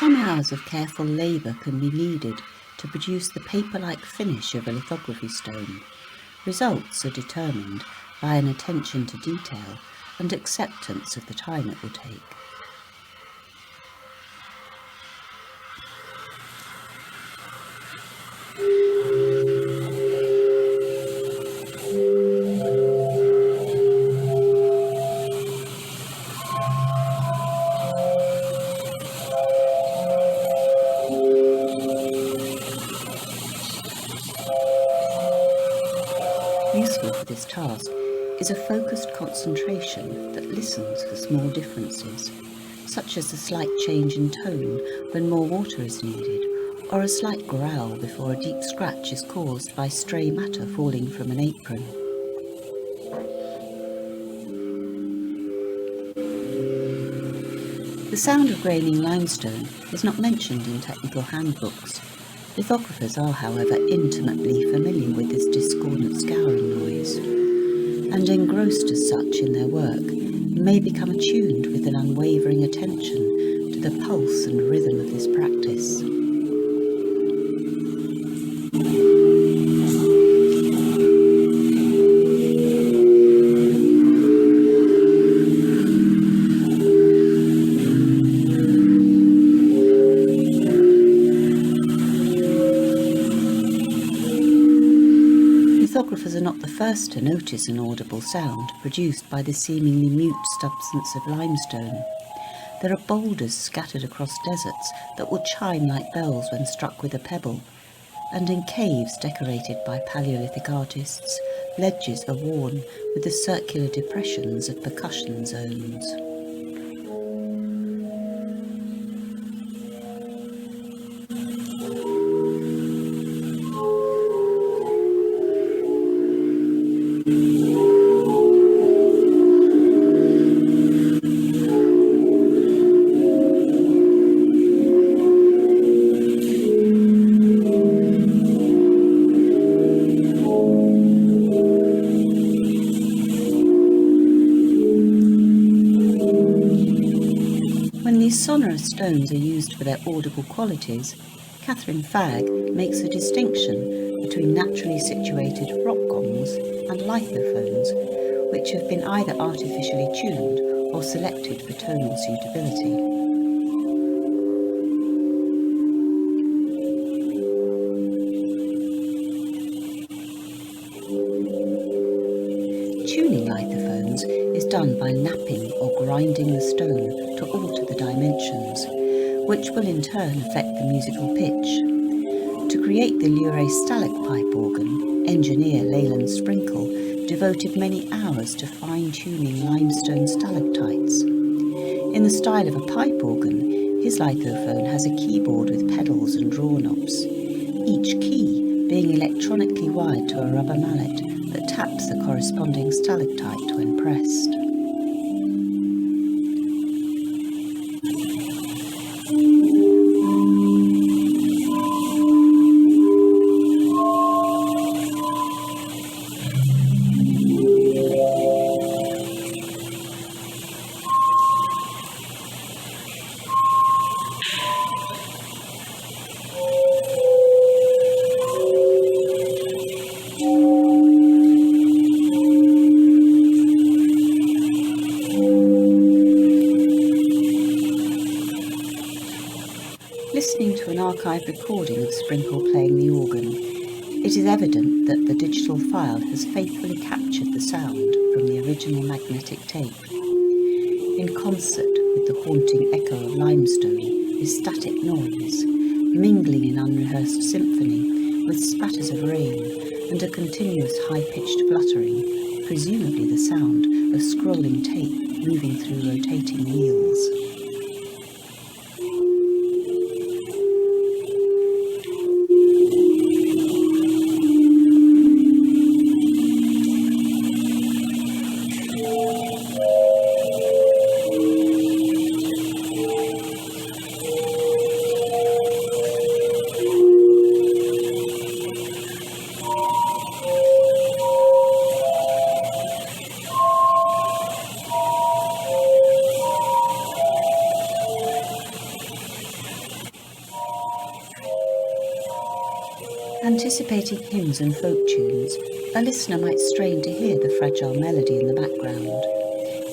Some hours of careful labour can be needed to produce the paper-like finish of a lithography stone. Results are determined by an attention to detail and acceptance of the time it will take. Useful for this task is a focused concentration that listens for small differences, such as a slight change in tone when more water is needed, or a slight growl before a deep scratch is caused by stray matter falling from an apron. The sound of graining limestone is not mentioned in technical handbooks. Lithographers are, however, intimately familiar with this discordant scouring noise, and engrossed as such in their work, may become attuned with an unwavering attention to the pulse and rhythm of this practice. Lithographers are not the first to notice an audible sound produced by the seemingly mute substance of limestone. There are boulders scattered across deserts that will chime like bells when struck with a pebble, and in caves decorated by Paleolithic artists, ledges are worn with the circular depressions of percussion zones. When these sonorous stones are used for their audible qualities, Catherine Fagg makes a distinction between naturally situated rock gongs and lithophones, which have been either artificially tuned or selected for tonal suitability. Tuning lithophones is done by knapping or grinding the stone to alter the dimensions, which will in turn affect the musical pitch. To create the Luray stalagpipe organ, engineer Leyland Sprinkle devoted many hours to fine-tuning limestone stalactites. In the style of a pipe organ, his lithophone has a keyboard with pedals and draw knobs, each key being electronically wired to a rubber mallet that taps the corresponding stalactite when pressed. Listening to an archive recording of Sprinkle playing the organ, it is evident that the digital file has faithfully captured the sound from the original magnetic tape. In concert with the haunting echo of limestone is static noise, mingling in unrehearsed symphony with spatters of rain and a continuous high-pitched fluttering, presumably the sound of scrolling tape moving through rotating wheels. anticipating hymns and folk tunes, a listener might strain to hear the fragile melody in the background,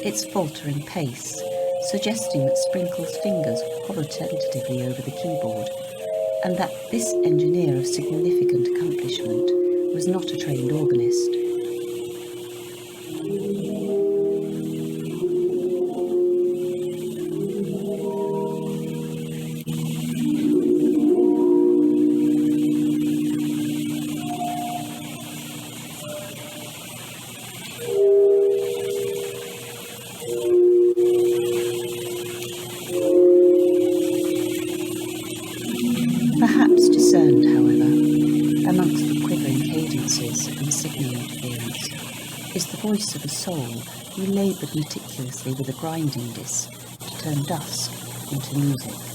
its faltering pace, suggesting that Sprinkle's fingers hover tentatively over the keyboard, and that this engineer of significant accomplishment was not a trained organist. Perhaps discerned, however, amongst the quivering cadences and signal interference, is the voice of a soul who laboured meticulously with a grinding disc to turn dust into music.